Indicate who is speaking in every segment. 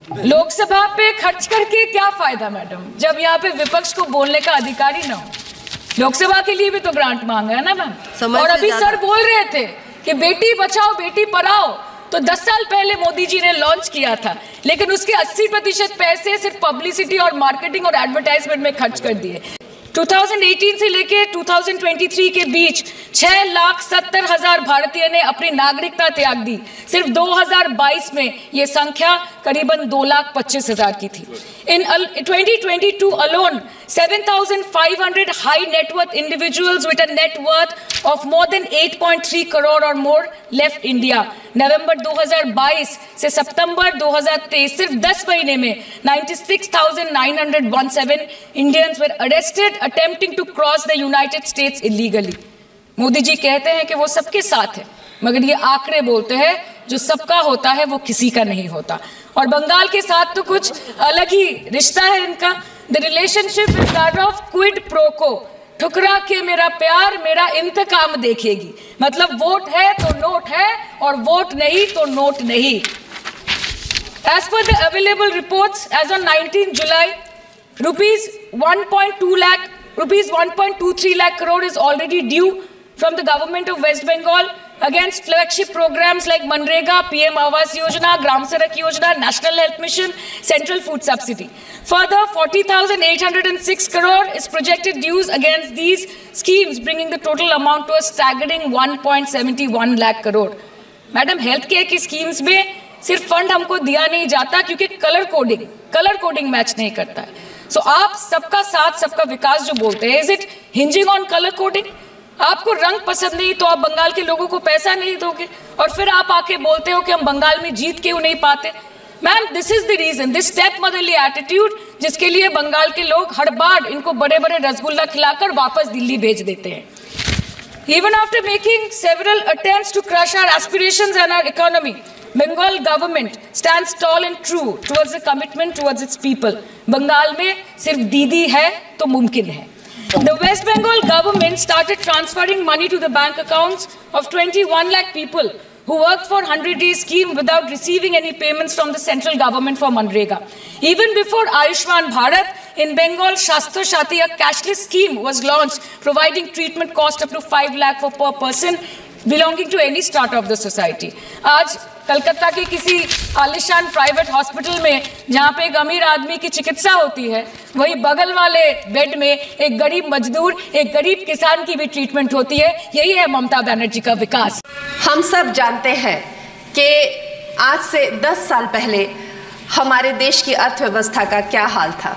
Speaker 1: लोकसभा पे खर्च करके क्या फायदा मैडम, जब यहाँ पे विपक्ष को बोलने का अधिकार ही ना हो। लोकसभा के लिए भी तो ग्रांट मांगा है ना मैम। और अभी सर बोल रहे थे कि बेटी बचाओ बेटी पढ़ाओ, तो 10 साल पहले मोदी जी ने लॉन्च किया था, लेकिन उसके 80% पैसे सिर्फ पब्लिसिटी और मार्केटिंग और एडवर्टाइजमेंट में खर्च कर दिए। 2018 से लेके 2023 के बीच 6,70,000 भारतीय ने अपनी नागरिकता त्याग दी। सिर्फ 2022 में ये संख्या करीबन 2,25,000 की थी। In 2022 alone, 7,500 high net worth individuals with a net worth of more than 8.3 crore or more left India. नवंबर 2022 से सितंबर 2023 सिर्फ 10 महीने में 96,917 Indians were arrested attempting to cross the United States illegally. Modi ji कहते हैं कि वो सबके साथ है, मगर ये आंकड़े बोलते हैं जो सबका होता है वो किसी का नहीं होता। और बंगाल के साथ तो कुछ अलग ही रिश्ता है इनका। The relationship is that of quid pro को, ठुकरा के मेरा प्यार मेरा इंतकाम देखेगी। मतलब वोट है तो नोट है और वोट नहीं तो नोट नहीं। As per the available reports, as on 19 July, rupees 1.23 lakh crore is already due from the government of West Bengal against flagship programs like Manrega, PM Awas Yojana, Gram Sadak Yojana, National Health Mission, Central Food Subsidy. Further, 40,806 crore is projected dues against these schemes, bringing the total amount to a staggering 1.71 lakh crore. Madam, health care की schemes में सिर्फ fund हमको दिया नहीं जाता क्योंकि colour coding match नहीं करता है। सो आप सबका साथ सबका विकास जो बोलते हैं, is it hinging on colour coding? आपको रंग पसंद नहीं तो आप बंगाल के लोगों को पैसा नहीं दोगे और फिर आप आके बोलते हो कि हम बंगाल में जीत क्यों नहीं पाते। Ma'am, this is the reason, this stepmotherly attitude, जिसके लिए बंगाल के लोग हर बार इनको बड़े बड़े रसगुल्ला खिलाकर वापस दिल्ली भेज देते हैं। Even after making several attempts to crush our aspirations and our economy, Bengal government stands tall and true towards the commitment towards its people. Bengal में सिर्फ दीदी है तो मुमकिन है। The West Bengal government started transferring money to the bank accounts of 21 lakh people who worked for 100-day scheme without receiving any payments from the central government for Manrega. Even before Ayushman Bharat, in Bengal, Shastra Shati, a cashless scheme was launched, providing treatment cost up to 5 lakh for per person belonging to any strata of the society. आज कलकत्ता के किसी आलिशान private hospital में जहाँ पे एक अमीर आदमी की चिकित्सा होती है, वही बगल वाले बेड में एक गरीब मजदूर, एक गरीब किसान की भी ट्रीटमेंट होती है। यही है ममता बनर्जी का विकास।
Speaker 2: हम सब जानते हैं कि आज से 10 साल पहले हमारे देश की अर्थव्यवस्था का क्या हाल था।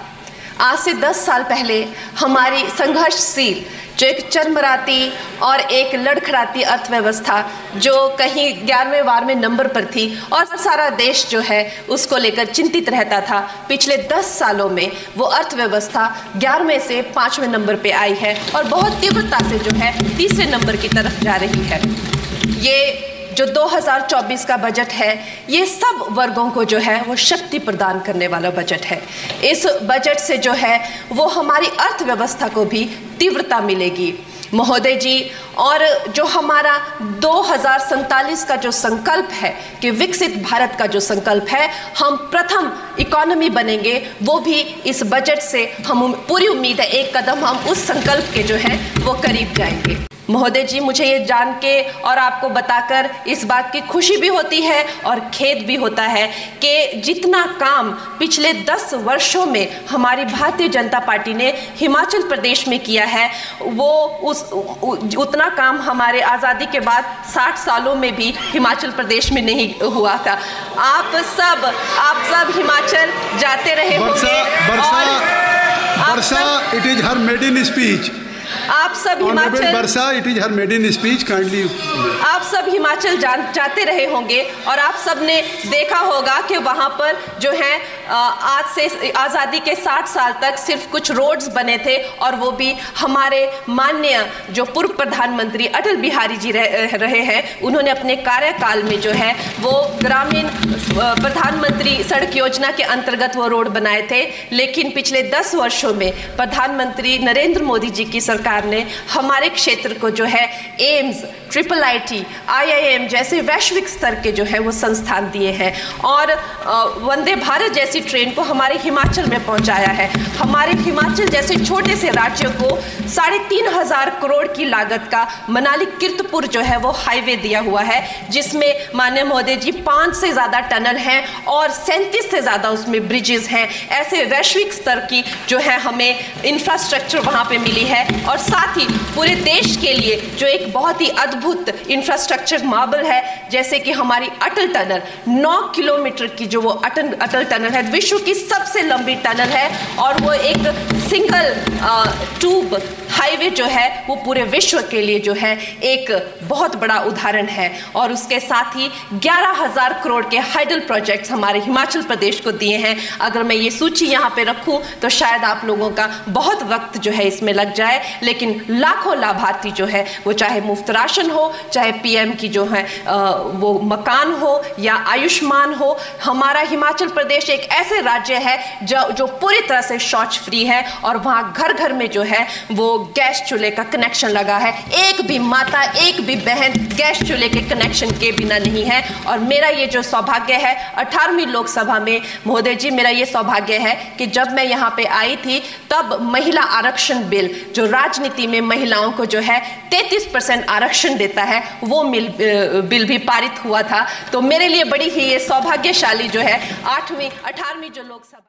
Speaker 2: आज से 10 साल पहले हमारी संघर्षशील, जो एक चरमराती और एक लड़खड़ाती अर्थव्यवस्था जो कहीं 11वें-12वें नंबर पर थी और सारा देश जो है उसको लेकर चिंतित रहता था, पिछले 10 सालों में वो अर्थव्यवस्था 11वें से 5वें नंबर पे आई है और बहुत तीव्रता से जो है 3रे नंबर की तरफ जा रही है। ये जो 2024 का बजट है, ये सब वर्गों को जो है वो शक्ति प्रदान करने वाला बजट है। इस बजट से जो है वो हमारी अर्थव्यवस्था को भी तीव्रता मिलेगी महोदय जी। और जो हमारा 2047 का जो संकल्प है कि विकसित भारत का जो संकल्प है, हम प्रथम इकोनॉमी बनेंगे, वो भी इस बजट से हम पूरी उम्मीद है एक कदम हम उस संकल्प के जो है वो करीब जाएंगे। महोदय जी, मुझे ये जान के और आपको बताकर इस बात की खुशी भी होती है और खेद भी होता है कि जितना काम पिछले 10 वर्षों में हमारी भारतीय जनता पार्टी ने हिमाचल प्रदेश में किया है, वो उतना काम हमारे आज़ादी के बाद 60 सालों में भी हिमाचल प्रदेश में नहीं हुआ था। आप सब हिमाचल जाते रहे होंगे।
Speaker 3: वर्षा, it is her maiden speech.
Speaker 2: आप सब Himachal,
Speaker 3: it is her maiden speech, kindly.
Speaker 2: आप सब हिमाचल जाते रहे होंगे और आप सब ने देखा होगा कि वहाँ पर जो है आज से आज़ादी के 60 साल तक सिर्फ कुछ रोड्स बने थे और वो भी हमारे माननीय जो पूर्व प्रधानमंत्री अटल बिहारी जी रहे हैं, उन्होंने अपने कार्यकाल में जो है वो ग्रामीण प्रधानमंत्री सड़क योजना के अंतर्गत वो रोड बनाए थे। लेकिन पिछले 10 वर्षों में प्रधानमंत्री नरेंद्र मोदी जी की सरकार ने हमारे क्षेत्र को जो है एम्स IIT, IIM जैसे वैश्विक स्तर के जो है वो संस्थान दिए हैं और वंदे भारत जैसी ट्रेन को हमारे हिमाचल में पहुंचाया है। हमारे हिमाचल जैसे छोटे से राज्य को 3,500 करोड़ की लागत का मनाली कीर्तपुर जो है वो हाईवे दिया हुआ है, जिसमें माननीय महोदय जी 5 से ज़्यादा टनल हैं और 37 से ज़्यादा उसमें ब्रिजेस हैं। ऐसे वैश्विक स्तर की जो है हमें इंफ्रास्ट्रक्चर वहाँ पे मिली है और साथ ही पूरे देश के लिए जो एक बहुत ही अद्भुत इंफ्रास्ट्रक्चर मार्बल है, जैसे कि हमारी अटल टनल 9 किलोमीटर की जो वो अटल टनल है, विश्व की सबसे लंबी टनल है और वो एक सिंगल ट्यूब हाईवे जो है वो पूरे विश्व के लिए जो है एक बहुत बड़ा उदाहरण है। और उसके साथ ही 11,000 करोड़ के हाइडल प्रोजेक्ट्स हमारे हिमाचल प्रदेश को दिए हैं। अगर मैं ये सूची यहाँ पे रखूँ तो शायद आप लोगों का बहुत वक्त जो है इसमें लग जाए, लेकिन लाखों लाभार्थी जो है वो चाहे मुफ्त राशन हो, चाहे PM की जो है वो मकान हो या आयुष्मान हो। हमारा हिमाचल प्रदेश एक ऐसे राज्य है जो पूरी तरह से शौच फ्री है और वहाँ घर घर में जो है वो गैस चूल्हे का कनेक्शन लगा है। एक भी माता, एक भी बहन गैस चूल्हे के कनेक्शन के बिना नहीं है। और मेरा ये जो सौभाग्य है 18वीं लोकसभा में महोदय जी, मेरा ये सौभाग्य है कि जब मैं यहाँ पे आई थी तब महिला आरक्षण बिल जो राजनीति में महिलाओं को जो है 33% आरक्षण देता है वो बिल भी पारित हुआ था। तो मेरे लिए बड़ी ही ये सौभाग्यशाली जो है 18वीं जो लोकसभा